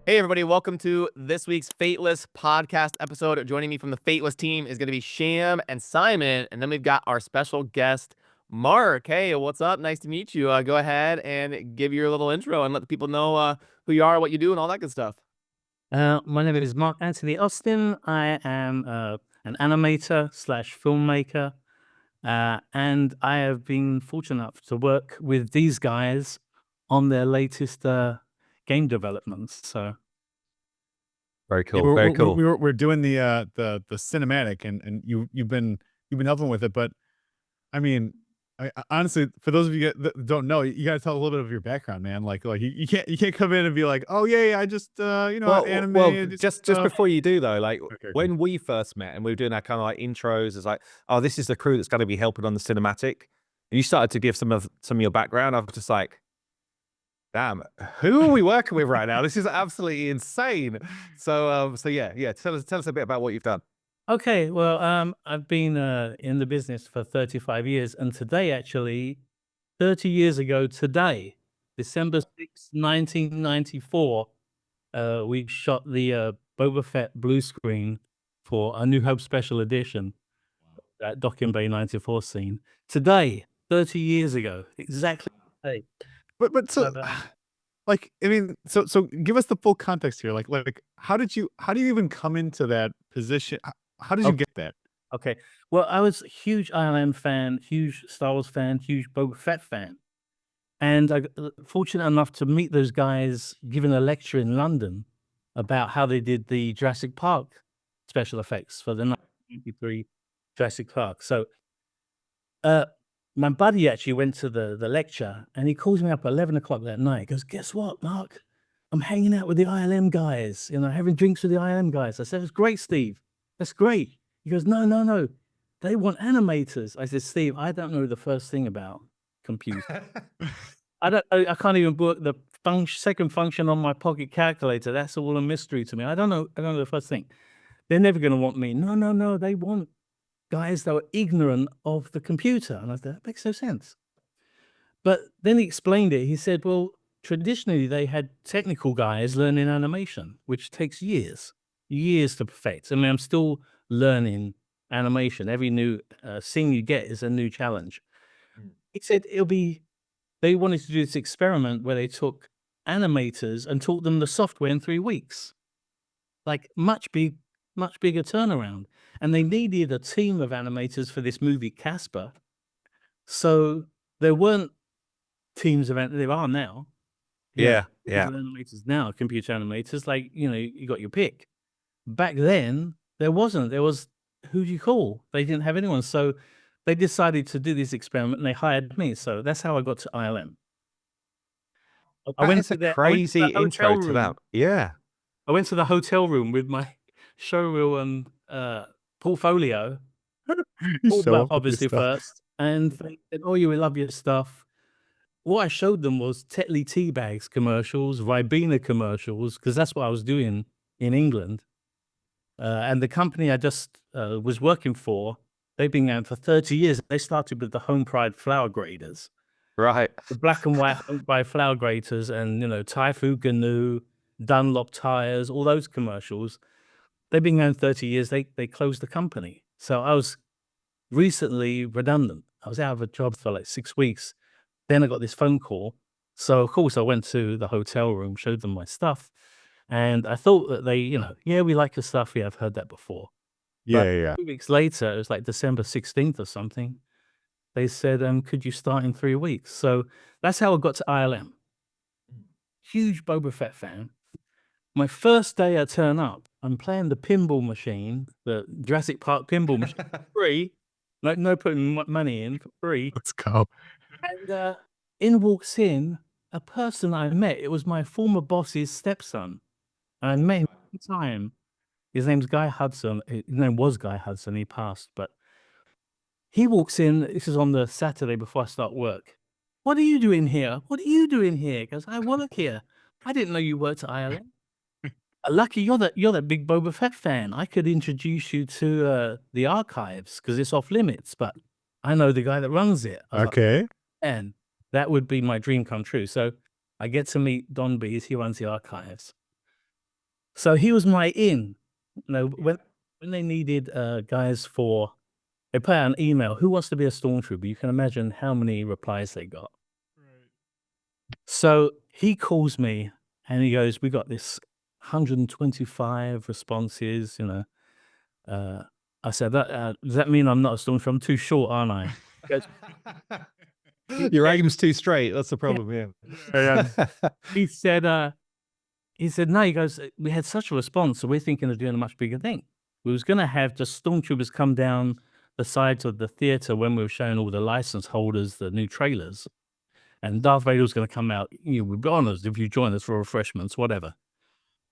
Hey, everybody, welcome to this week's Fateless podcast episode. Joining me from the Fateless team is going to be Sham and Simon, and then we've got our special guest, Mark. Hey, what's up? Nice to meet you. Go ahead and give your little intro and let the people know who you are, what you do, and all that good stuff. My name is Mark Anthony Austin. I am an animator slash filmmaker, and I have been fortunate enough to work with these guys on their latest game developments. So very cool. Yeah, very cool. We're doing the cinematic, and you've been helping with it, but I mean, I honestly, for those of you that don't know, you got to tell a little bit of your background, man. Like you can't come in and be like, oh yeah, I just anime. Well, just before you do though, like Okay. when we first met and we were doing our kind of like intros, it's like, oh, this is the crew that's going to be helping on the cinematic. And you started to give some of your background. I was just like, damn, who are we working with right now? This is absolutely insane. So yeah. Tell us a bit about what you've done. okay, well, I've been in the business for 35 years, and today, actually, 30 years ago today, December 6th, 1994, we shot the Boba Fett blue screen for a New Hope Special Edition, that Docking Bay 94 scene. Today, 30 years ago, exactly today. But so, like, I mean, so give us the full context here. Like how do you even come into that position? How did you get that? Okay, well, I was a huge ILM fan, huge Star Wars fan, huge Boba Fett fan. And I got fortunate enough to meet those guys giving a lecture in London about how they did the Jurassic Park special effects for the 1993 Jurassic Park. So my buddy actually went to the lecture, and he calls me up at 11 o'clock that night. He goes, guess what, Mark? I'm hanging out with the ILM guys, having drinks with the ILM guys. I said, that's great, Steve. That's great. He goes, no. They want animators. I said, Steve, I don't know the first thing about computers. I can't even work the second function on my pocket calculator. That's all a mystery to me. I don't know the first thing. They're never going to want me. No. They want guys that were ignorant of the computer. And I said, that makes no sense. But then he explained it. He said, well, traditionally they had technical guys learning animation, which takes years to perfect. I mean, I'm still learning animation. Every new scene you get is a new challenge. He said they wanted to do this experiment where they took animators and taught them the software in 3 weeks. Like much bigger turnaround. And they needed a team of animators for this movie Casper. So there weren't teams of there are now. Yeah. Animators now, computer animators, like, you got your pick. Back then, there wasn't. There was, who do you call? They didn't have anyone. So they decided to do this experiment, and they hired me. So that's how I got to ILM. It's a crazy intro to that. Yeah. I went to the hotel room with my showreel and portfolio. Obviously first. And they said, oh, you will love your stuff. What I showed them was Tetley tea bags commercials, Ribena commercials, because that's what I was doing in England. And the company I just was working for, they've been around for 30 years. They started with the Home Pride flower graders. Right. The black and white Home Pride flower graders and, Typhoon Gnu, Dunlop tires, all those commercials. They've been around 30 years. They closed the company. So I was recently redundant. I was out of a job for like 6 weeks. Then I got this phone call. So, of course, I went to the hotel room, showed them my stuff. And I thought that they, yeah, we like your stuff. Yeah, I've heard that before. Yeah. 2 weeks later, it was like December 16th or something. They said, could you start in 3 weeks? So that's how I got to ILM. Huge Boba Fett fan. My first day I turn up, I'm playing the pinball machine, the Jurassic Park pinball machine, for free. Like, no putting money in, for free. Let's go. And in walks in a person I met. It was my former boss's stepson. And I met him one time. His name's Guy Hudson. His name was Guy Hudson. He passed, but he walks in. This is on the Saturday before I start work. What are you doing here? What are you doing here? Because I work here. I didn't know you worked at ILM. Lucky you're that big Boba Fett fan. I could introduce you to the archives because it's off limits, but I know the guy that runs it. Okay. And that would be my dream come true. So I get to meet Don Bees. He runs the archives. So he was my in. When they needed guys for, they put out an email, who wants to be a stormtrooper? You can imagine how many replies they got. So he calls me and he goes, we got this 125 responses, I said, does that mean I'm not a stormtrooper? I'm too short, aren't I? He goes, Your aim's too straight. That's the problem. Yeah. he said, no, he goes, we had such a response, so we're thinking of doing a much bigger thing. We was going to have just stormtroopers come down the sides of the theater when we were showing all the license holders the new trailers. And Darth Vader was going to come out, we'd be honored if you join us for refreshments, whatever.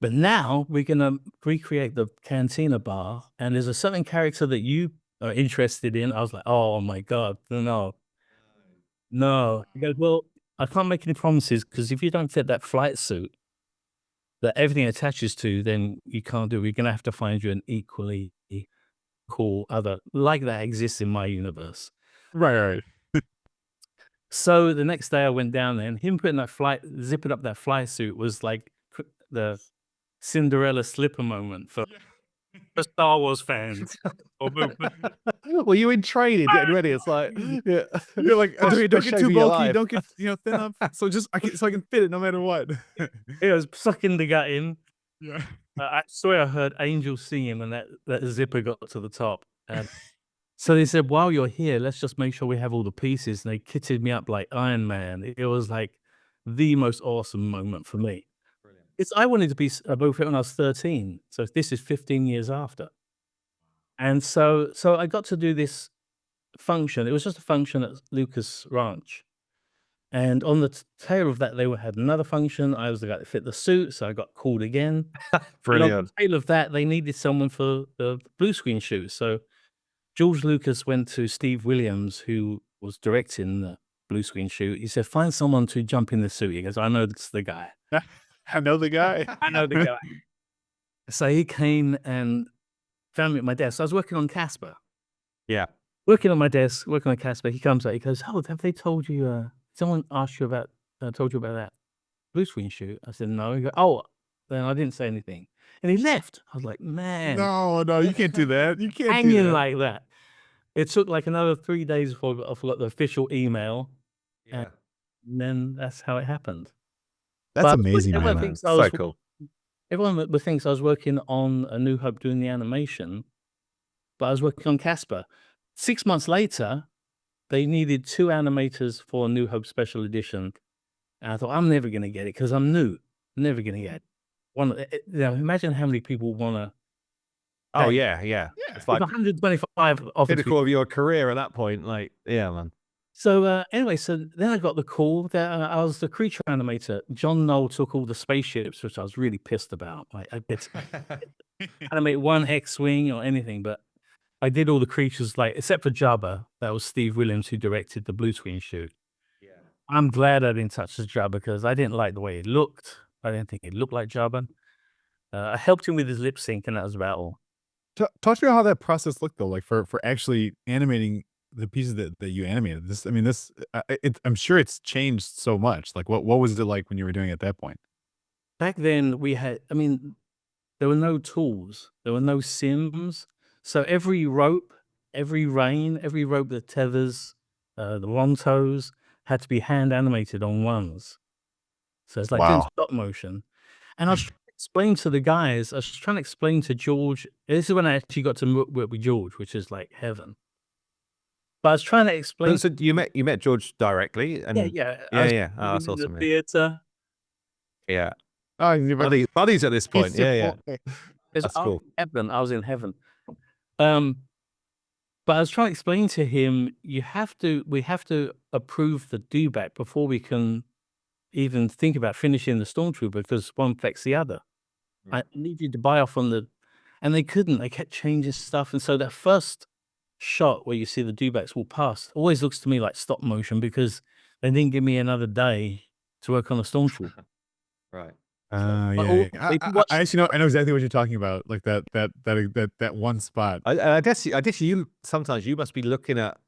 But now we're going to recreate the cantina bar, and there's a certain character that you are interested in. I was like, oh my God, no. He goes, well, I can't make any promises because if you don't fit that flight suit that everything attaches to, then you can't do it. We're going to have to find you an equally cool other, like that exists in my universe. Right. So the next day I went down there, and him putting that zipping up that fly suit was like the Cinderella slipper moment for Star Wars fans. Well, you in training, getting ready. It's like, yeah. You're like, don't get too bulky, don't get thin up. So I can fit it no matter what. It was sucking the gut in. Yeah. I swear I heard angels singing when that zipper got to the top. So they said, while you're here, let's just make sure we have all the pieces. And they kitted me up like Iron Man. It was like the most awesome moment for me. Brilliant. I wanted to be a Boba Fett when I was 13. So this is 15 years after. And so I got to do this function. It was just a function at Lucas Ranch. And on the tail of that, they had another function. I was the guy that fit the suit, so I got called again. Brilliant. And on the tail of that, they needed someone for the blue screen shoot. So George Lucas went to Steve Williams, who was directing the blue screen shoot. He said, find someone to jump in the suit. He goes, I know it's the guy. I know the guy. I know the guy. So he came and found me at my desk. So I was working on Casper. Yeah. Working on my desk, working on Casper. He comes out, he goes, oh, have they told you, someone asked you about, told you about that blue screen shoot? I said, no. He goes, oh, then I didn't say anything. And he left. I was like, man. No, you can't do that. You can't hanging do that. like that. It took like another 3 days before I got the official email. Yeah. And then that's how it happened. That's amazing, everyone man. thinks I was, So cool. Everyone thinks I was working on A New Hope doing the animation, but I was working on Casper. 6 months later, they needed 2 animators for A New Hope special edition. And I thought, I'm never going to get it because I'm new. I'm never going to get it. Imagine how many people want to. Oh, yeah. It's like 125 offers. pinnacle of your career at that point. Like, yeah, man. So anyway, so then I got the call that I was the creature animator. John Knoll took all the spaceships, which I was really pissed about. Like, I did animate one X-wing or anything, but I did all the creatures, like except for Jabba. That was Steve Williams who directed the blue screen shoot. Yeah. I'm glad I didn't touch the Jabba because I didn't like the way it looked. I didn't think it looked like Jabba. I helped him with his lip sync, and that was about all. Talk to me about how that process looked though, like for actually animating the pieces that you animated. I'm sure it's changed so much. Like what was it like when you were doing it at that point? Back then there were no tools, there were no sims. So every rope, every rein, every rope that tethers the Rontos had to be hand animated on ones. So it's like doing stop motion. And I was trying to explain to the guys, I was trying to explain to George, this is when I actually got to work with George, which is like heaven. But I was trying to explain. So you met George directly? And Yeah. Oh, that's awesome. The theater. Yeah. Oh, buddies at this point. Yeah. That's cool. I was in heaven. But I was trying to explain to him, we have to approve the dewback before we can even think about finishing the Stormtrooper because one affects the other. I need you to buy off on and they couldn't. They kept changing stuff, and so that first shot where you see the dewbacks walk past always looks to me like stop motion because they didn't give me another day to work on the Stormtrooper. Right. I actually know. I know exactly what you're talking about. Like that one spot. I guess you sometimes you must be looking at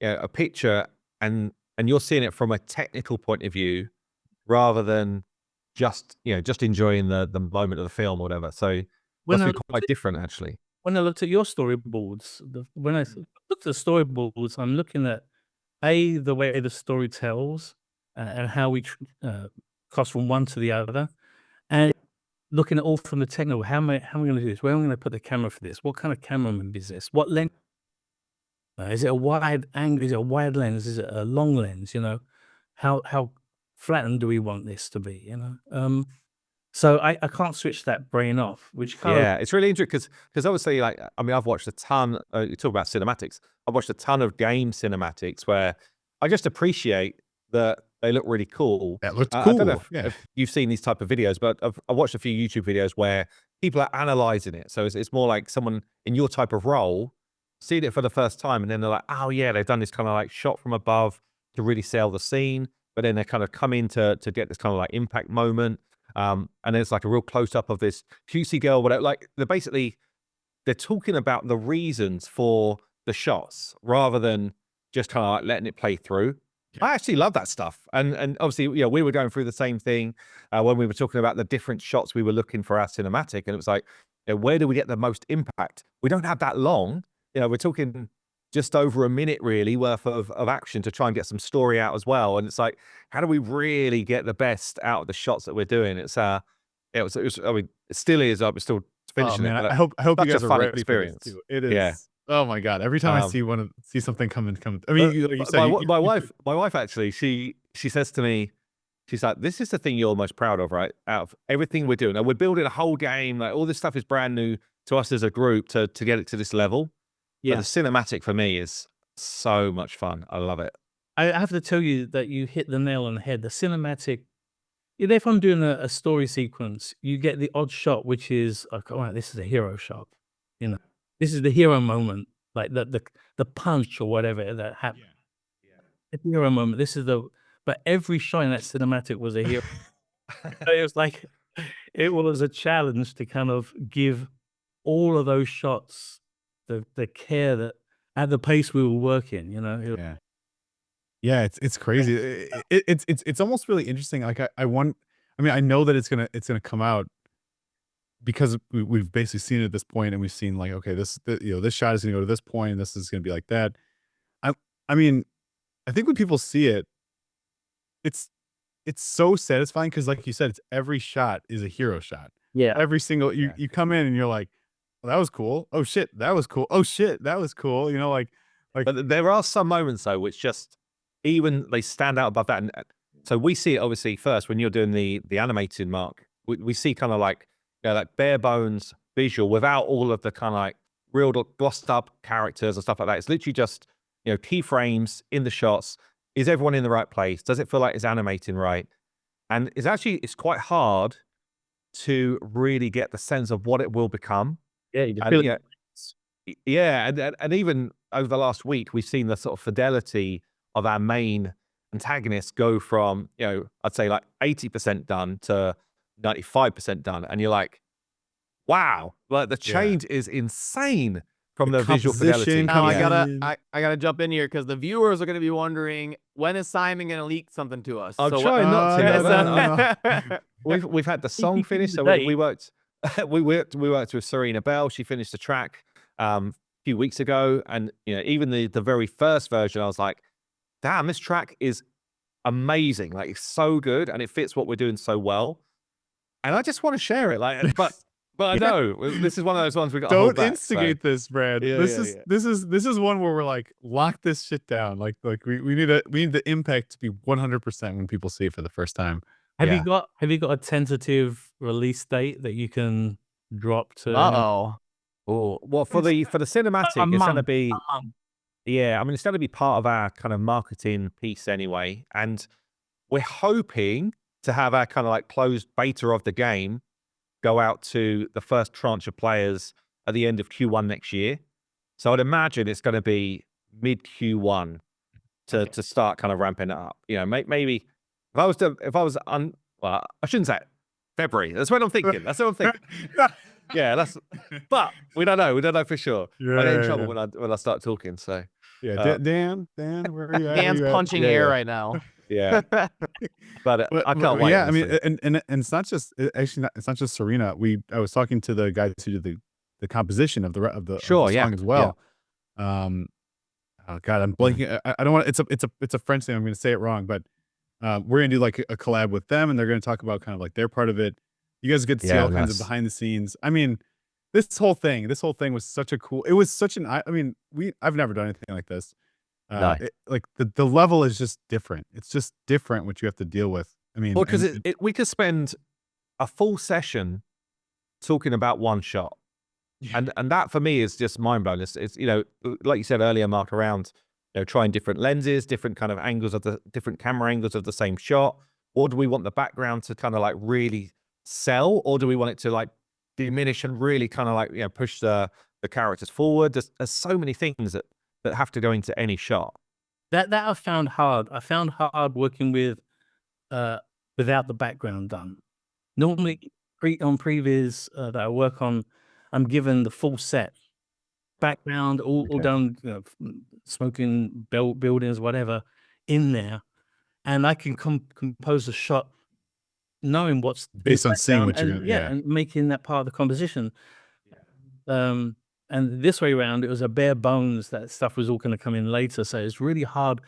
a picture and you're seeing it from a technical point of view rather than just enjoying the moment of the film or whatever. So When must I be quite different actually. when I looked at your storyboards, when I looked at the storyboards, I'm looking at the way the story tells and how we cross from one to the other, and looking at all from the technical. How am I going to do this? Where am I going to put the camera for this? What kind of cameraman is this? What lens? Is it a wide angle? Is it a wide lens? Is it a long lens? How flattened do we want this to be? So I can't switch that brain off, which kind of Yeah, it's really interesting because obviously, like, I mean, I've watched a ton. You talk about cinematics. I've watched a ton of game cinematics where I just appreciate that they look really cool. That looked I don't know cool. if you've seen these type of videos, but I've watched a few YouTube videos where people are analyzing it. So it's more like someone in your type of role seeing it for the first time, and then they're like, oh yeah, they've done this kind of like shot from above to really sell the scene, but then they kind of come in to get this kind of like impact moment. And there's like a real close up of this cutesy girl, whatever. Like they're talking about the reasons for the shots rather than just kind of like letting it play through. Yeah. I actually love that stuff. And obviously, we were going through the same thing when we were talking about the different shots we were looking for our cinematic. And it was like, where do we get the most impact? We don't have that long. We're talking just over a minute really worth of action to try and get some story out as well. And it's like, how do we really get the best out of the shots that we're doing? It was, I mean, it still is. I'm still finishing man, it. I hope you such a guys are fun ready experience. for this too. It is. Yeah. Oh my god! Every time I see something come. I mean, like you said, my wife actually, she says to me, she's like, "This is the thing you're most proud of, right? Out of everything we're doing, and we're building a whole game. Like all this stuff is brand new to us as a group to get it to this level. Yeah. But the cinematic for me is so much fun. I love it. I have to tell you that you hit the nail on the head. The cinematic, if I'm doing a story sequence, you get the odd shot, which is, like, all right, this is a hero shot. This is the hero moment, like the punch or whatever that happened. The hero moment. But every shot in that cinematic was a hero. It was like, it was a challenge to kind of give all of those shots the care that at the pace we were working, Yeah, it's crazy. It's almost really interesting. Like I mean, I know that it's gonna come out because we've basically seen it at this point, and we've seen like, okay, this shot is gonna go to this point, and this is gonna be like that. I mean, I think when people see it, it's so satisfying because, like you said, it's every shot is a hero shot. Yeah. Every single you come in and you're like, well, that was cool. Oh shit, that was cool. Oh shit, that was cool. But there are some moments though which just they stand out above that. And so we see it obviously first when you're doing the animating, Mark. We see kind of like like bare bones visual without all of the kind of like real glossed up characters and stuff like that. It's literally just keyframes in the shots. Is everyone in the right place? Does it feel like it's animating right? And it's quite hard to really get the sense of what it will become. Yeah, you And, feel and even over the last week, we've seen the sort of fidelity of our main antagonist go from, I'd say like 80% done to 95% done. And you're like, wow, like the change is insane from the visual fidelity. Now I gotta jump in here because the viewers are gonna be wondering, when is Simon gonna leak something to us? I'm trying not to. We've had the song finished, so we worked with Serena Bell. She finished the track a few weeks ago, and even the very first version, I was like, damn, this track is amazing. Like, it's so good, and it fits what we're doing so well. And I just want to share it, like, but I know this is one of those ones we got. Don't instigate this, Brad. Yeah, this is one where we're like, lock this shit down. Like we need the impact to be 100% when people see it for the first time. Have you got a tentative release date that you can drop to? Oh, well, for the cinematic, it's going to be I mean, it's going to be part of our kind of marketing piece anyway, and we're hoping to have our kind of like closed beta of the game go out to the first tranche of players at the end of Q1 next year. So I'd imagine it's going to be mid Q1 to start kind of ramping it up. Maybe if I was well, I shouldn't say it. February. That's what I'm thinking. Yeah, but we don't know. We don't know for sure. I get in trouble when I start talking. So Dan, where are you at? Dan's punching air right now. Yeah, but I can't wait. Yeah, I mean, honestly. and it's not just actually not, it's not just Serena. I was talking to the guys who did the composition of the Sure, yeah, song as yeah. well. Um, oh God, I'm blanking. I don't want it's a French name. I'm going to say it wrong, but we're gonna do like a collab with them, and they're going to talk about kind of like their part of it. You guys get to see Yeah, all kinds of nice. behind the scenes. I mean, this whole thing was such a cool. It was such an. I mean, I've never done anything like this. No. Like the level is just different. It's just different what you have to deal with. I mean, Well, because and we could spend a full session talking about one shot. And that for me is just mind blowing. It's like you said earlier, Mark, around trying different lenses, different kind of angles of the different camera angles of the same shot. Or do we want the background to kind of like really sell, or do we want it to like diminish and really kind of like push the characters forward? There's so many things that have to go into any shot. That I found hard. I found hard working with without the background done. Normally, on previs that I work on, I'm given the full set background, all Okay. done, smoking buildings, whatever, in there, and I can compose a shot knowing what's in based the on seeing background what you're and gonna, yeah. and making that part of the composition. And this way around, it was a bare bones. That stuff was all going to come in later, so it's really hard.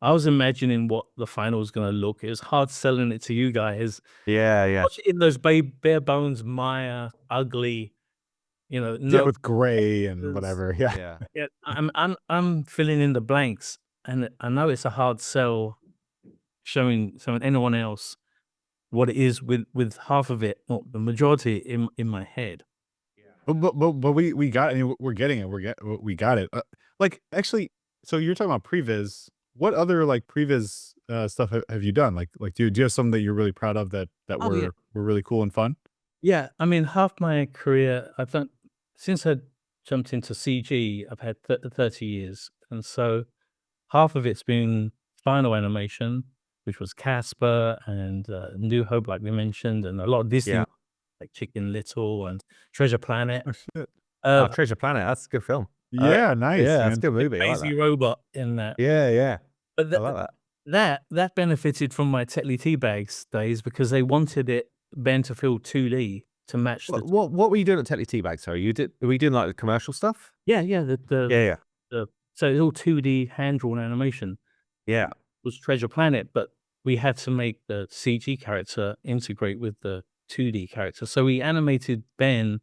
I was imagining what the final was going to look. It was hard selling it to you guys. Yeah. Watch it in those bare bones, Maya, ugly, Yeah, no. with gray and Yes. whatever. Yeah. Yeah. Yeah, I'm filling in the blanks, and I know it's a hard sell showing anyone else what it is with half of it, or the majority in my head. But we got. I mean, we're getting it. We got it. Like actually, so you're talking about previs. What other like previs stuff have you done? Like do you have some that you're really proud of that Oh, yeah. were really cool and fun? Yeah, I mean, half my career I've done since I jumped into CG. I've had 30 years, and so half of it's been final animation, which was Casper and New Hope, like we mentioned, and a lot of Disney, Yeah. like Chicken Little and Treasure Planet. Oh shit. Oh, Treasure Planet. That's a good film. Yeah, nice. Yeah, man. that's a good movie. I like Crazy that. Robot in that. Yeah. But I like that. that benefited from my Tetley Teabags days because they wanted it Ben to feel 2D to match the What were you doing at Tetley Teabag? Sorry, were you doing like the commercial stuff? yeah Yeah. so it's all 2D hand drawn animation. Yeah. It was Treasure Planet, but we had to make the CG character integrate with the 2D character. So we animated Ben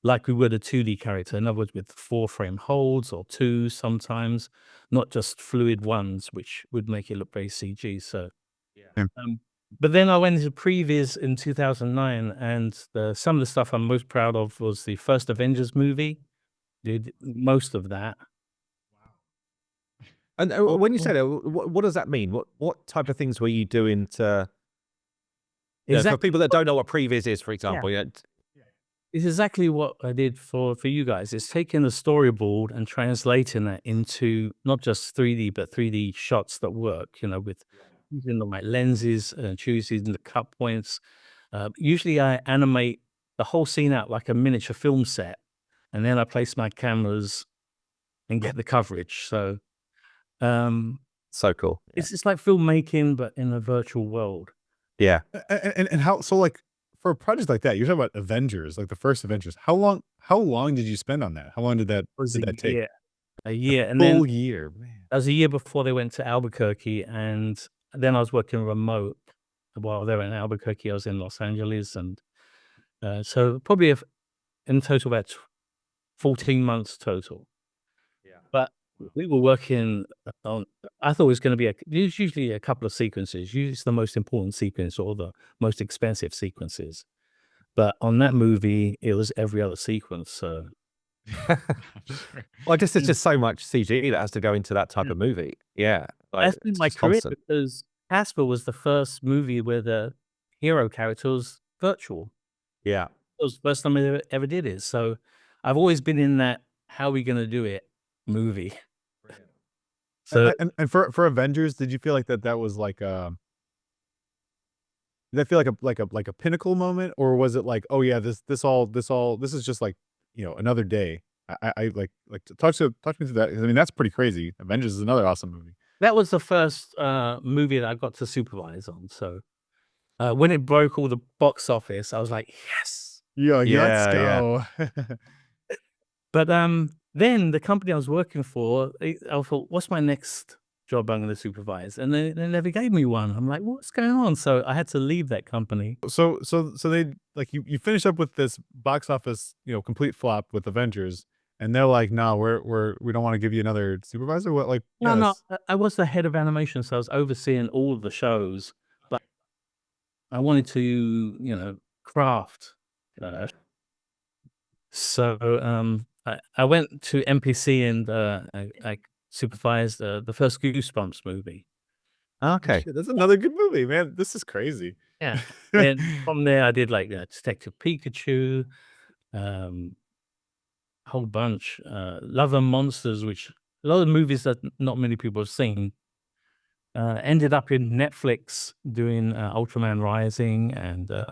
like we would a 2D character. In other words, with 4-frame holds or 2 sometimes, not just fluid ones, which would make it look very CG. So, Yeah. but then I went into previs in 2009, and some of the stuff I'm most proud of was the first Avengers movie. Did most of that. And when you say that, what does that mean? What type of things were you doing to? For Exactly. people that don't know what previs is, for example, yeah. It's exactly what I did for you guys. It's taking the storyboard and translating that into not just 3D, but 3D shots that work, with using the right lenses and choosing the cut points. Usually I animate the whole scene out like a miniature film set, and then I place my cameras and get the coverage. So So cool. it's like filmmaking, but in a virtual world. Yeah. And how so like for a project like that, you're talking about Avengers, like the first Avengers. How long did you spend on that? How long did that take? A year, and Full then year, man. that was a year before they went to Albuquerque, and then I was working remote while they were in Albuquerque. I was in Los Angeles, and so probably in total about 14 months total. Yeah. But we were working on. I thought it was going to be there's usually a couple of sequences. Usually it's the most important sequence or the most expensive sequences. But on that movie, it was every other sequence. So Well, there's just so much CG that has to go into that type of movie. Yeah. Like, that's been it's my just career constant. because Casper was the first movie where the hero character was virtual. Yeah. It was the first time I ever did it. So I've always been in that how are we going to do it movie. So And for Avengers, did you feel like that was like did that feel like a pinnacle moment, or was it like, oh yeah, this is just like another day? I like talk me through that, 'cause I mean that's pretty crazy. Avengers is another awesome movie. that was the first movie that I got to supervise on. So when it broke all the box office, I was like, yes. Yeah, let's Yeah, go. But then the company I was working for, I thought, what's my next job I'm going to supervise? And they never gave me one. I'm like, what's going on? So I had to leave that company. So they like you finish up with this box office, complete flop with Avengers, and they're like, no, we don't want to give you another supervisor. What like? No, I was the head of animation, so I was overseeing all of the shows, but I wanted to, craft. So I went to NPC and I supervised the first Goosebumps movie. Okay. Shit, that's another good movie, man. This is crazy. Yeah. And from there, I did like Detective Pikachu, a whole bunch, Love and Monsters, which a lot of movies that not many people have seen. Ended up in Netflix doing Ultraman Rising and Yeah,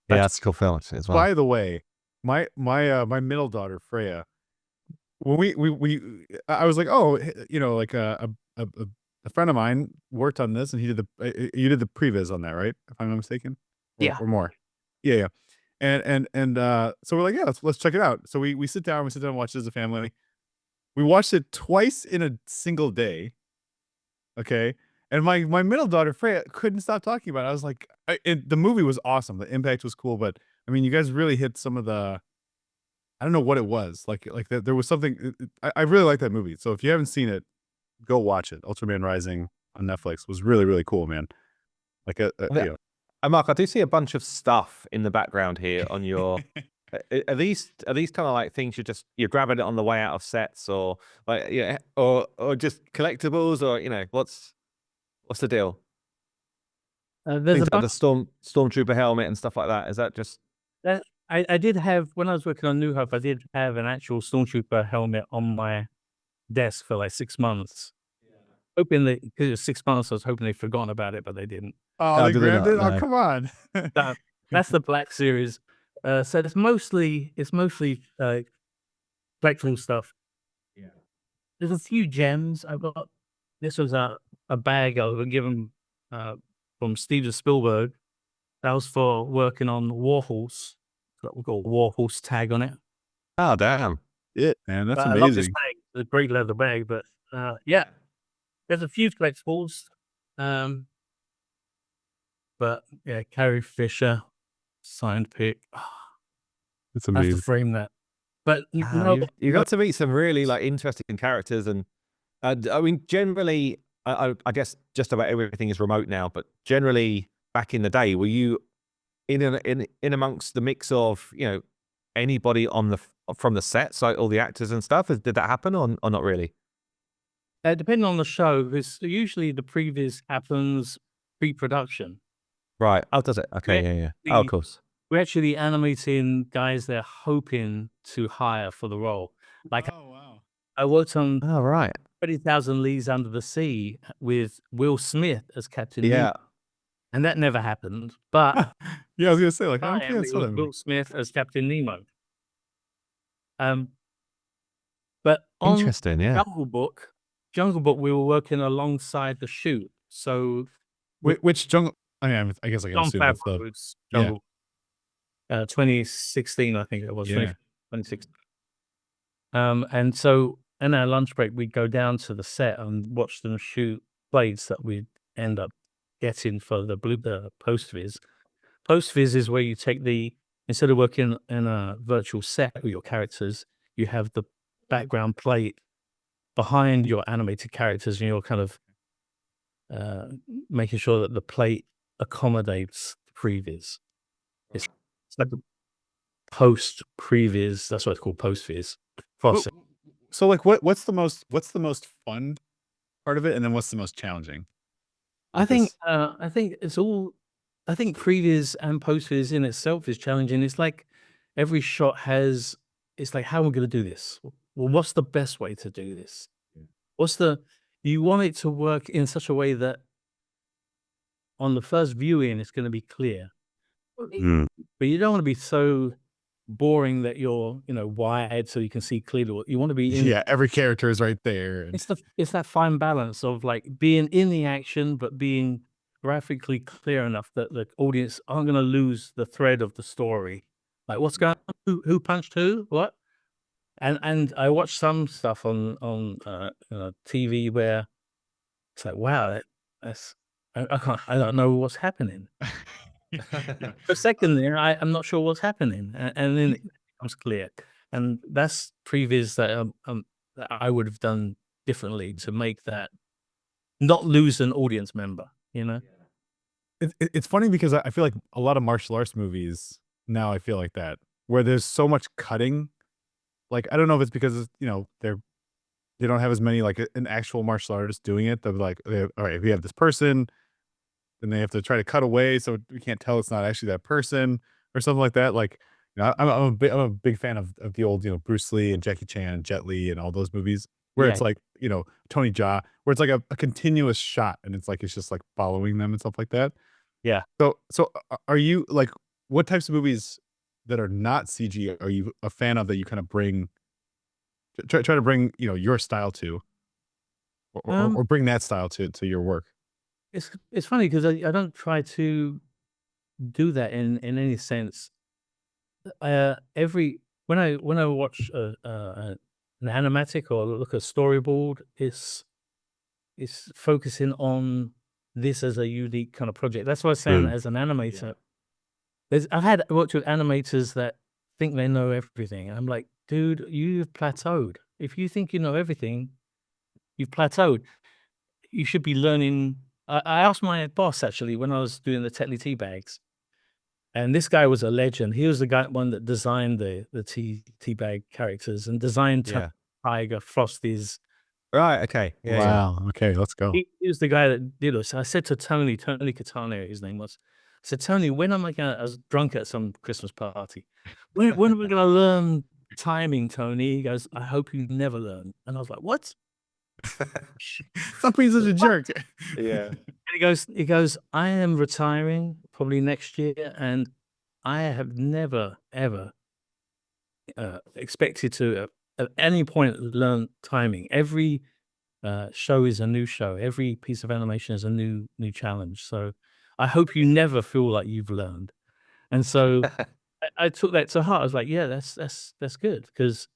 that's a cool film as well. By the way, my middle daughter Freya, when I was like, oh, like a friend of mine worked on this, and he did you did the previs on that, right? If I'm not mistaken, Yeah. or more, yeah. And so we're like, yeah, let's check it out. So we sit down and watch it as a family. We watched it twice in a single day. Okay. And my middle daughter Freya couldn't stop talking about it. I was like, the movie was awesome. The impact was cool, but I mean, you guys really hit some of the. I don't know what it was like there was something. I really like that movie. So if you haven't seen it, go watch it. Ultraman Rising on Netflix was really, really cool, man. Like Mark, I do see a bunch of stuff in the background here on your. Are these kind of like things you're grabbing it on the way out of sets, or like or just collectibles, or what's the deal? There's Things a like bunch the stormtrooper helmet and stuff like that. Is that just? that I did have when I was working on New Hope. I did have an actual Stormtrooper helmet on my desk for like 6 months. Hoping that because it was 6 months, I was hoping they'd forgotten about it, but they didn't. oh, they do they grabbed not? it. Oh, No. come on. That's the Black Series. So it's mostly collectible stuff. Yeah. There's a few gems I got. This was a bag I was given from Steven Spielberg. That was for working on Warhorse. That we got a Warhorse tag on it. Oh damn! Man, that's But I love this amazing. bag. It's a great leather bag. But yeah, there's a few collectibles. But yeah, Carrie Fisher signed pick. It's I have to amazing. frame that. But You got to meet some really like interesting characters, and I mean, generally, I guess just about everything is remote now. But generally, back in the day, were you in amongst the mix of anybody from the sets, like all the actors and stuff? Did that happen or not really? depending on the show, because usually the previs happens pre-production. Right. Oh, does it? Okay. Yeah. Oh, of course. We're actually animating guys they're hoping to hire for the role. Like Oh wow. I worked on Oh, right. 30,000 Leagues Under the Sea with Will Smith as Captain Yeah. Nemo, and that never happened. But Yeah, I was gonna say like I don't it think I saw was that movie. Will Smith as Captain Nemo. But on Interesting. Yeah. Jungle Book, we were working alongside the shoot. So Which jungle? I mean, I guess I can John assume that's the. Favreau's Jungle. 2016, I think it was. Yeah. 2016. And so in our lunch break, we'd go down to the set and watch them shoot plates that we'd end up getting for the post-viz. Post-viz is where you take instead of working in a virtual set with your characters, you have the background plate behind your animated characters, and you're kind of making sure that the plate accommodates the previs. It's like a post-previs. That's what it's called, post-viz process. So like, what's the most fun part of it, and then what's the most challenging? I think it's all. I think previs and post-viz in itself is challenging. It's like every shot has. It's like, how are we going to do this? Well, what's the best way to do this? You want it to work in such a way that on the first viewing it's going to be clear, but you don't want to be so boring that you're, wide so you can see clearly. You want to be in. Yeah, every character is right there. And It's that fine balance of like being in the action, but being graphically clear enough that the audience aren't going to lose the thread of the story. Like, what's going on? Who punched who? What? And I watched some stuff on TV where it's like, wow, that's I don't know what's happening. For a second there, I'm not sure what's happening, and then it becomes clear. And that's previs that I would have done differently to make that not lose an audience member. it's funny because I feel like a lot of martial arts movies now, I feel like that, where there's so much cutting. Like, I don't know if it's because, they don't have as many, like, an actual martial artist doing it. They're like, all right, we have this person, then they have to try to cut away so we can't tell it's not actually that person or something like that. Like, I'm a big fan of the old, Bruce Lee and Jackie Chan and Jet Li and all those movies where Yeah. it's like, Tony Jaa, where it's like a continuous shot and it's like, it's just like following them and stuff like that. Yeah. So are you like, what types of movies that are not CG are you a fan of that you kind of try to bring, your style to, or bring that style to your work? It's funny because I don't try to do that in any sense. When I watch an animatic or look at storyboard, it's focusing on this as a unique kind of project. That's why I'm saying as an animator, I've worked with animators that think they know everything. And I'm like, dude, you've plateaued. If you think you know everything, you've plateaued. You should be learning. I asked my boss actually when I was doing the Tetley tea bags, and this guy was a legend. He was the one that designed the tea bag characters and designed Yeah. Tiger, Frosty's. Right. Okay. Yeah. Wow. Okay, let's go. He was the guy that did it. So I said to Tony Catania, his name was. I said, Tony, when am I gonna? I was drunk at some Christmas party. When are we gonna learn timing, Tony? He goes, I hope you never learn. And I was like, what? Stop being such a jerk. Yeah. And he goes, I am retiring probably next year, and I have never ever expected to at any point learn timing. Every show is a new show. Every piece of animation is a new challenge. So I hope you never feel like you've learned. And so I took that to heart. I was like, yeah, that's good because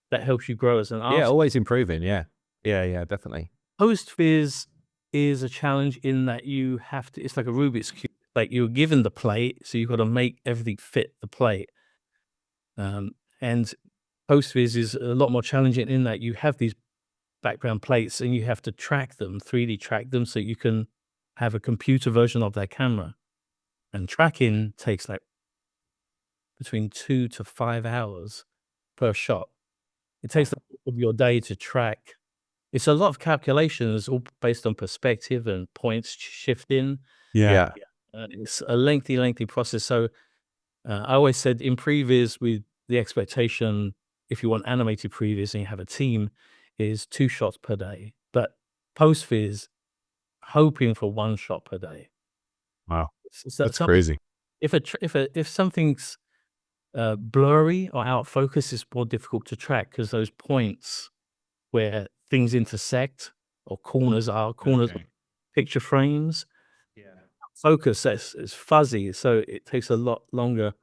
that helps you grow as an artist. Yeah. Always improving. Yeah. Yeah. Definitely. Post-viz is a challenge in that you have to, it's like a Rubik's Cube. Like you're given the plate, so you've got to make everything fit the plate. And post-viz is a lot more challenging in that you have these background plates and you have to track them, 3D track them, so you can have a computer version of their camera. And tracking takes like between 2 to 5 hours per shot. It takes the whole of your day to track. It's a lot of calculations, all based on perspective and points shifting. Yeah. It's a lengthy process. So I always said in previs, with the expectation, if you want animated previs and you have a team, is 2 shots per day. But post-viz, hoping for 1 shot per day. Wow, So that's crazy. If something's blurry or out of focus, it's more difficult to track because those points where things intersect or corners picture frames. Focus is fuzzy, so it takes a lot longer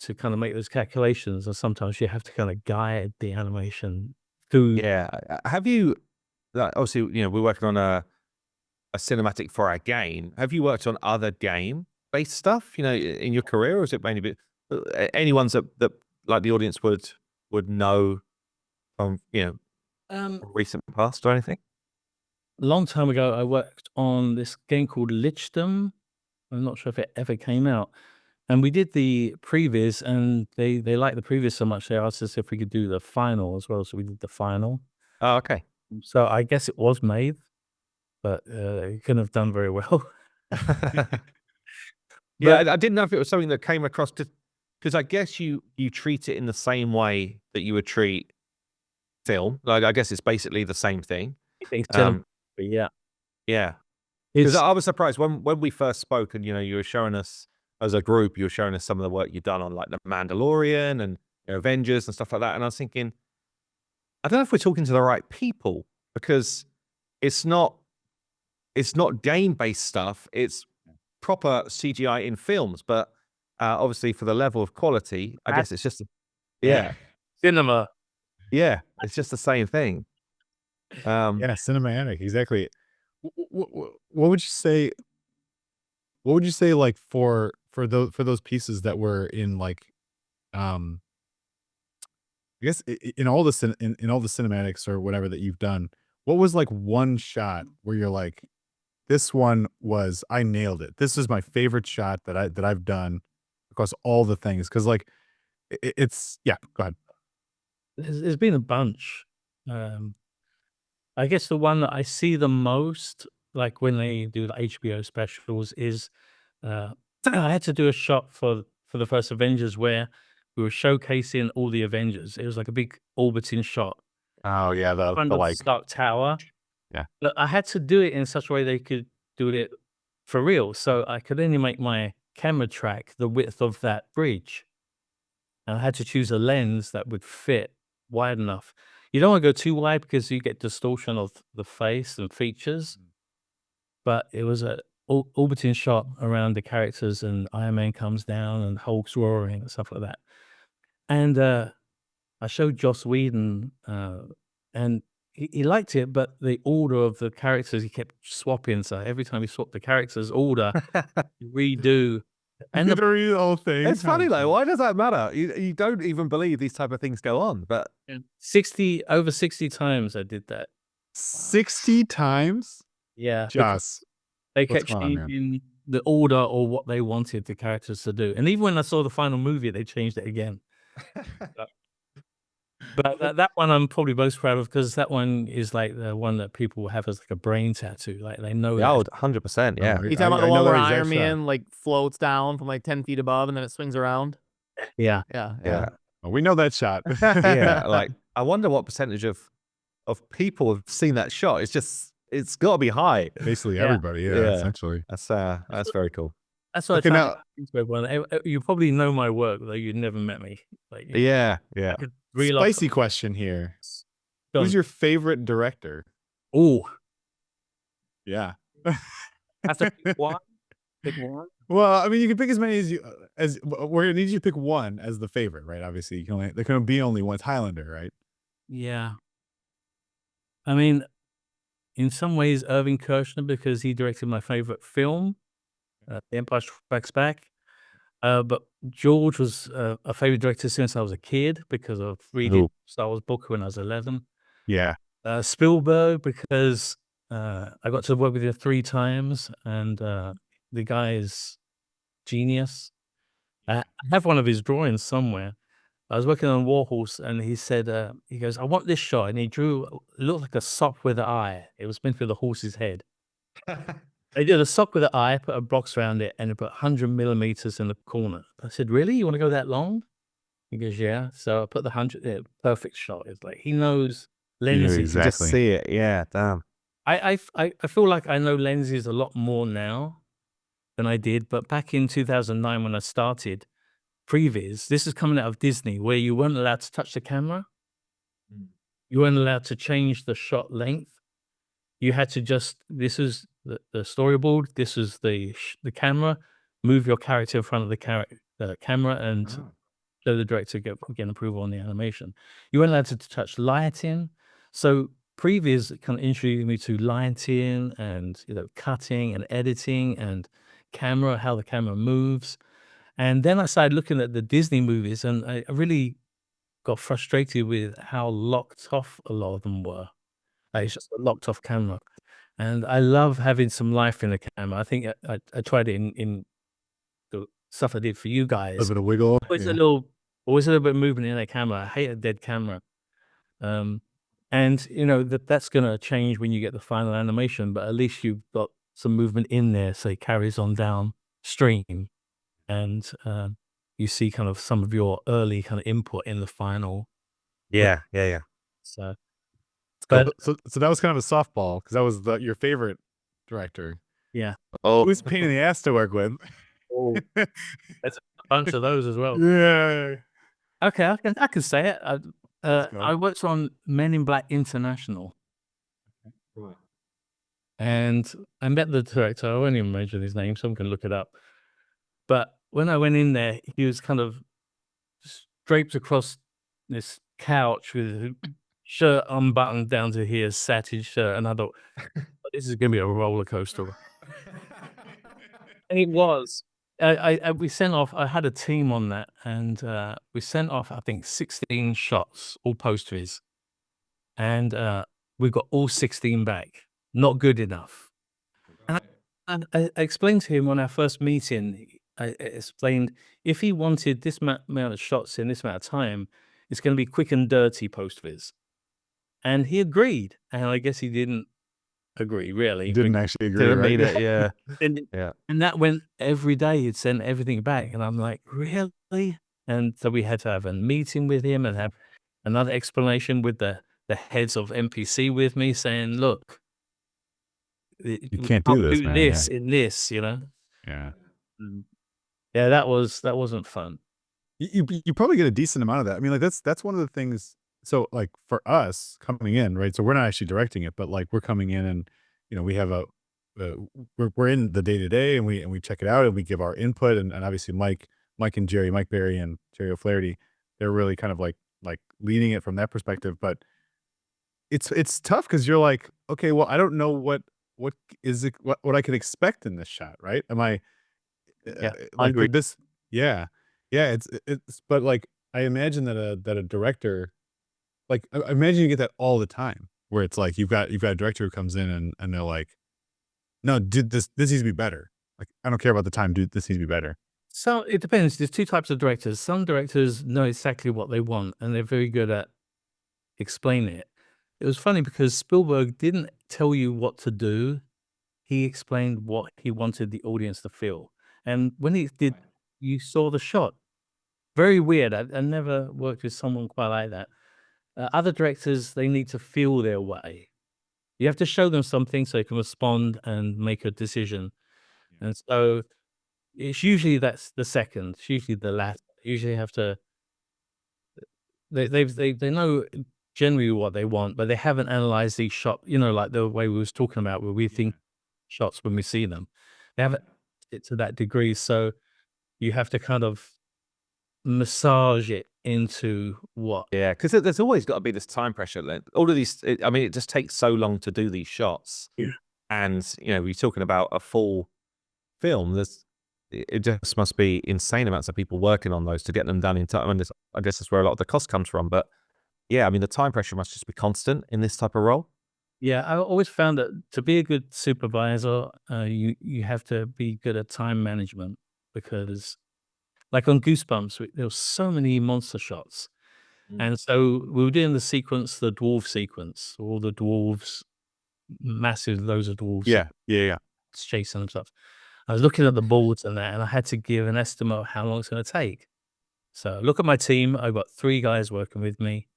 to kind of make those calculations, and sometimes you have to kind of guide the animation through. Yeah. Have you? Obviously, we're working on a cinematic for our game. Have you worked on other game-based stuff? In your career, or is it mainly any ones that like the audience would know from recent past or anything? A long time ago, I worked on this game called Lichdom. I'm not sure if it ever came out. And we did the previs, and they liked the previs so much, they asked us if we could do the final as well. So we did the final. Oh, okay. So I guess it was made, but it couldn't have done very well. Yeah, I didn't know if it was something that came across, because I guess you treat it in the same way that you would treat film. Like, I guess it's basically the same thing. Yeah. Yeah. Because I was surprised when we first spoke and you were showing us as a group, you were showing us some of the work you've done on like the Mandalorian and Avengers and stuff like that. And I was thinking, I don't know if we're talking to the right people, because it's not game-based stuff. It's proper CGI in films, but obviously for the level of quality, I guess it's just Cinema. yeah, it's just the same thing. Yeah, cinematic, exactly. What would you say? What would you say, like, for those pieces that were in, like, I guess in all the in all the cinematics or whatever that you've done, what was like one shot where you're like, this one was, I nailed it. This is my favorite shot that I've done across all the things. Cause like it's yeah, go ahead. There's been a bunch. I guess the one that I see the most, like when they do the HBO specials, is I had to do a shot for the first Avengers where we were showcasing all the Avengers. It was like a big orbiting shot Oh yeah, in front the of like Stark Tower. Yeah. But I had to do it in such a way they could do it for real. So I could only make my camera track the width of that bridge. And I had to choose a lens that would fit wide enough. You don't want to go too wide because you get distortion of the face and features. But it was a orbiting shot around the characters, and Iron Man comes down and Hulk's roaring and stuff like that. And I showed Joss Whedon, and he liked it, but the order of the characters he kept swapping. So every time he swapped the characters' order, you redo. And you read the whole thing. It's funny though. Why does that matter? You don't even believe these type of things go on, but over 60 times I did that. 60 times? Yeah. Joss. They What's kept going on, changing the order or what they wanted the characters to do. And even when I saw the final movie, they changed it again. But that one I'm probably most proud of, because that one is like the one that people have as like a brain tattoo. Like they know yeah, that. 100%. Yeah. You talking about the one where Iron Man like floats down from like 10 feet above and then it swings around? Yeah. Yeah. Oh, we know that shot. Yeah. Like, I wonder what percentage of people have seen that shot. It's got to be high. Basically Yeah. everybody, Yeah. essentially. That's very cool. That's what Okay, I try now- to explain to everyone. You probably know my work, though you never met me. Like, Yeah. I could reel off Spicy question here. Go Who's on. your favorite director? Oh, Yeah. I have to pick one. Pick one. Well, I mean, you can pick as many as you we're gonna need you to pick one as the favorite, right? Obviously, you can only there can be only one. It's Highlander, right? Yeah. I mean, in some ways, Irving Kershner, because he directed my favorite film, The Empire Strikes Back. But George was a favorite director since I was a kid because of reading Star Wars book when I was 11. Yeah. Spielberg, because I got to work with him 3 times, and the guy is genius. I have one of his drawings somewhere. I was working on Warhorse, and he said, he goes, I want this shot. And he drew, it looked like a sock with an eye. It was meant for the horse's head. They did a sock with an eye, put a box around it, and they put 100 millimeters in the corner. I said, really? You want to go that long? He goes, yeah. So I put the 100, perfect shot. It's like, he knows lenses. exactly. Just see it. Yeah. Damn. I feel like I know lenses a lot more now than I did. But back in 2009, when I started Previs, this is coming out of Disney, where you weren't allowed to touch the camera. You weren't allowed to change the shot length. You had to just, this is the storyboard, this is the camera, move your character in front of the camera and show the director get approval on the animation. You weren't allowed to touch lighting. So Previs kind of introduced me to lighting and cutting and editing and camera, how the camera moves. And then I started looking at the Disney movies, and I really got frustrated with how locked off a lot of them were. Like, it's just a locked off camera. And I love having some life in the camera. I think I tried it in the stuff I did for you A guys. little bit of wiggle. Always yeah. always a little bit of movement in that camera. I hate a dead camera. And that's gonna change when you get the final animation, but at least you've got some movement in there, so it carries on downstream. And you see kind of some of your early kind of input in the final. Yeah. So But so that was kind of a softball because that was your favorite director. yeah. Oh, Who's a pain in the ass to work with? Oh, there's a bunch of those as well. Yeah. Okay, I can say it. go. I worked on Men in Black International, Right. and I met the director. I won't even mention his name, someone can look it up. But when I went in there, he was kind of draped across this couch with his shirt unbuttoned down to here, satin shirt, and I thought, this is gonna be a roller coaster. And it was. We sent off. I had a team on that, and we sent off, I think, 16 shots, all posters, and we got all 16 back. Not good enough. And I explained to him on our first meeting. I explained if he wanted this amount of shots in this amount of time, it's going to be quick and dirty post-viz. And he agreed. And I guess he didn't agree, really. Didn't actually agree. Didn't right? mean it. Yeah. And, Yeah. and that went every day. He'd send everything back. And I'm like, really? And so we had to have a meeting with him and have another explanation with the heads of NPC with me saying, look, You can't do this, man. this in this, Yeah. Yeah, that wasn't fun. You probably get a decent amount of that. I mean, like that's one of the things. So like for us coming in, right? So we're not actually directing it, but like we're coming in and we have we're in the day to day and we check it out and we give our input and obviously Mike and Jerry, Mike Berry and Jerry O'Flaherty, they're really kind of like leading it from that perspective. But it's tough because you're like, okay, well, I don't know what is it, what I could expect in this shot, right? Am I Yeah, I like agree. this? Yeah, it's but like I imagine that a director, like I imagine you get that all the time, where it's like you've got a director who comes in and they're like, no, dude, this needs to be better. Like I don't care about the time, dude. This needs to be better. So it depends. There's two types of directors. Some directors know exactly what they want, and they're very good at explaining it. It was funny because Spielberg didn't tell you what to do. He explained what he wanted the audience to feel. And when he did, you saw the shot. Very weird. I never worked with someone quite like that. Other directors, they need to feel their way. You have to show them something so they can respond and make a decision. And so it's usually that's the second. It's usually the last. Usually have to. They know generally what they want, but they haven't analyzed these shots. Like the way we was talking about, where we think shots when we see them, they haven't it to that degree. So you have to kind of massage it into what. Yeah, because there's always got to be this time pressure. All of these, I mean, it just takes so long to do these shots. Yeah. And we're talking about a full film. It just must be insane amounts of people working on those to get them done in time. And I guess that's where a lot of the cost comes from. But yeah, I mean, the time pressure must just be constant in this type of role. Yeah, I always found that to be a good supervisor, you have to be good at time management, because like on Goosebumps, there were so many monster shots. And so we were doing the dwarf sequence, all the dwarves, massive, loads of dwarves. Yeah. Chasing them stuff. I was looking at the boards and that, and I had to give an estimate of how long it's going to take. So look at my team. I've got 3 guys working with me.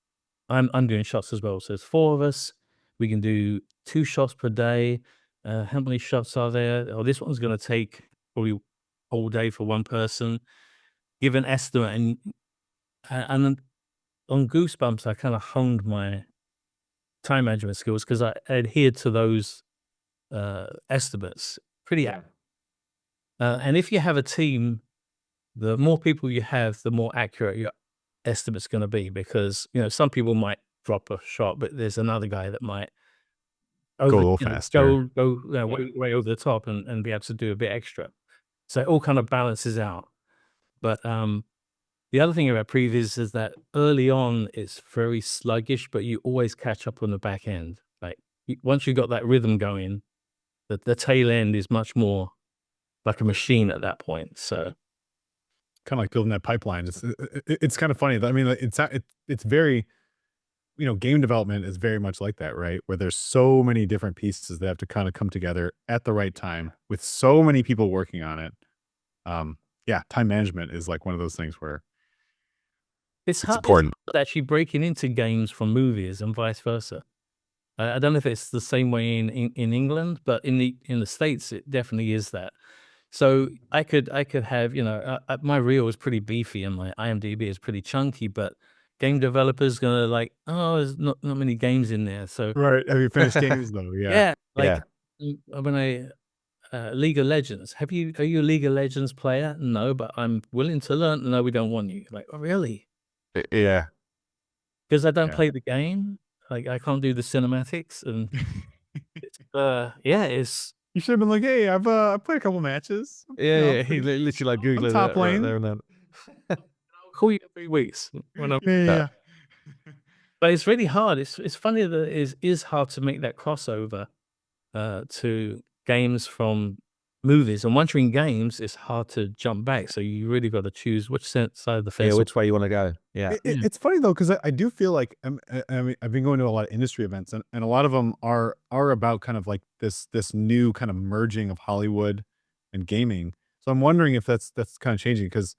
I'm doing shots as well. So there's 4 of us. We can do 2 shots per day. How many shots are there? Oh, this one's going to take probably all day for one person. Give an estimate, and on Goosebumps, I kind of honed my time management skills because I adhered to those estimates pretty. And if you have a team, the more people you have, the more accurate your estimate's going to be, because some people might drop a shot, but there's another guy that might Go a little faster. go way over the top and be able to do a bit extra. So it all kind of balances out. But the other thing about previs is that early on it's very sluggish, but you always catch up on the back end. Like once you got that rhythm going, the tail end is much more like a machine at that point. So Kind of like building that pipeline. It's kind of funny. I mean, it's very, game development is very much like that, right? Where there's so many different pieces that have to kind of come together at the right time with so many people working on it. Yeah, time management is like one of those things where it's important. It's actually breaking into games from movies and vice versa. I don't know if it's the same way in England, but in the States, it definitely is that. So I could have, my reel is pretty beefy and my IMDb is pretty chunky, but game developers gonna like, oh, there's not many games in there. So Right. Have you finished games though? Yeah. yeah, Yeah. when League of Legends. Are you a League of Legends player? No, but I'm willing to learn. No, we don't want you. Like, oh, really? Yeah. Because I don't Yeah. play the game. Like, I can't do the cinematics, and it's You should have been like, hey, I've played a couple matches. Yeah. He literally like Googled top it right lane. there and then. I'll call you in 3 weeks when I'm. Yeah. But it's really hard. It's funny that it is hard to make that crossover to games from movies. And once you're in games, it's hard to jump back. So you really got to choose which side of the fence. Yeah, which way you want to go. Yeah. It's funny though, because I do feel like I mean, I've been going to a lot of industry events, and a lot of them are about kind of like this new kind of merging of Hollywood and gaming. So I'm wondering if that's kind of changing, because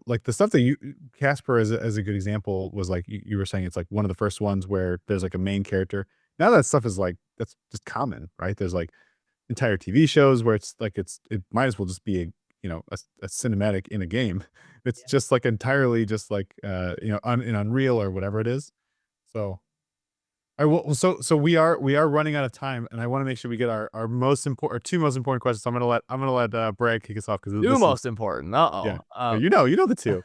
like the stuff that Casper as a good example was like you were saying, it's like one of the first ones where there's like a main character. Now that stuff is like that's just common, right? There's like entire TV shows where it's like it might as well just be a cinematic in a game. It's just like entirely just like in Unreal or whatever it is. So I will. So we are running out of time, and I want to make sure we get our most important, or 2 most important questions. So I'm gonna let Brad kick us off, because Two most important. yeah. You know the two.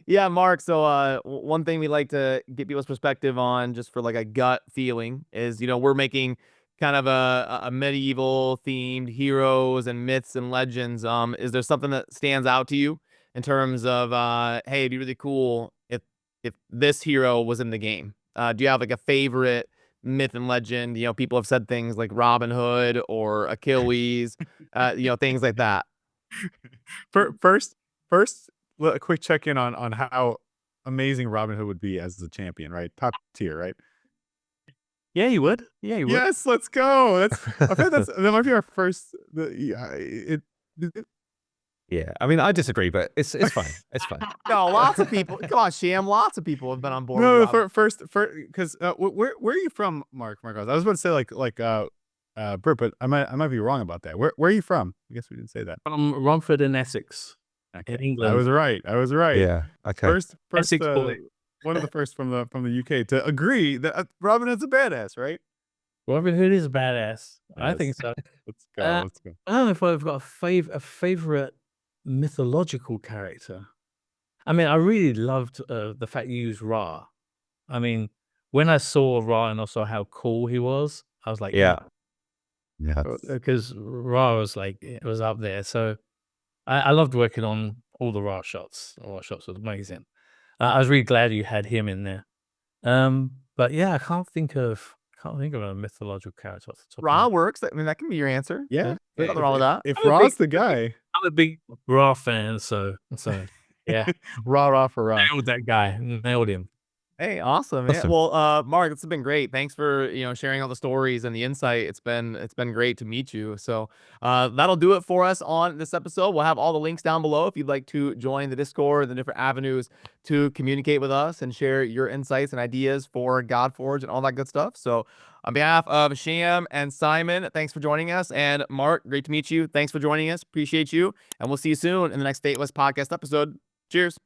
Yeah, Mark. So one thing we like to get people's perspective on, just for like a gut feeling, is we're making kind of a medieval themed heroes and myths and legends. Is there something that stands out to you in terms of hey, it'd be really cool if this hero was in the game? Do you have like a favorite myth and legend? People have said things like Robin Hood or Achilles, things like that. First, a quick check in on how amazing Robin Hood would be as the champion, right? Top tier, right? Yeah, you would. Yeah, you would. Yes, let's go. I bet that might be our first. Yeah. I mean, I disagree, but it's fine. It's fine. No, lots of people. Come on, Sham. Lots of people have been on board. No, with Robin. first, because where are you from, Marcos? I was about to say like Bert, but I might be wrong about that. Where are you from? I guess we didn't say that. From Romford in Essex, in England. I was right. Yeah. Okay. First, Essex boy. one of the first from the UK to agree that Robin Hood's a badass, right? Robin Hood is badass. I Yes. think so. Let's go. Let's I don't know if I've got a favorite mythological character. I mean, I really loved the fact you used Ra. I mean, when I saw Ra and also how cool he was, I was like, Yeah. Yeah. because Ra was like, it was up there. So I loved working on all the Ra shots. All the shots was amazing. I was really glad you had him in there. But yeah, I can't think of a mythological character off the top of my Ra head. works. I mean, that can be your answer. Yeah. Nothing wrong with that. If I'm a Ra's big- the guy, I'm a big Ra fan, so yeah, Ra for Ra. nailed that guy, nailed him. Hey, awesome. Yeah. Awesome. Well, Mark, this has been great. Thanks for sharing all the stories and the insight. It's been great to meet you. So that'll do it for us on this episode. We'll have all the links down below if you'd like to join the Discord, the different avenues to communicate with us and share your insights and ideas for Godforge and all that good stuff. So on behalf of Sham and Simon, thanks for joining us. And Mark, great to meet you. Thanks for joining us. Appreciate you. And we'll see you soon in the next Fateless podcast episode. Cheers.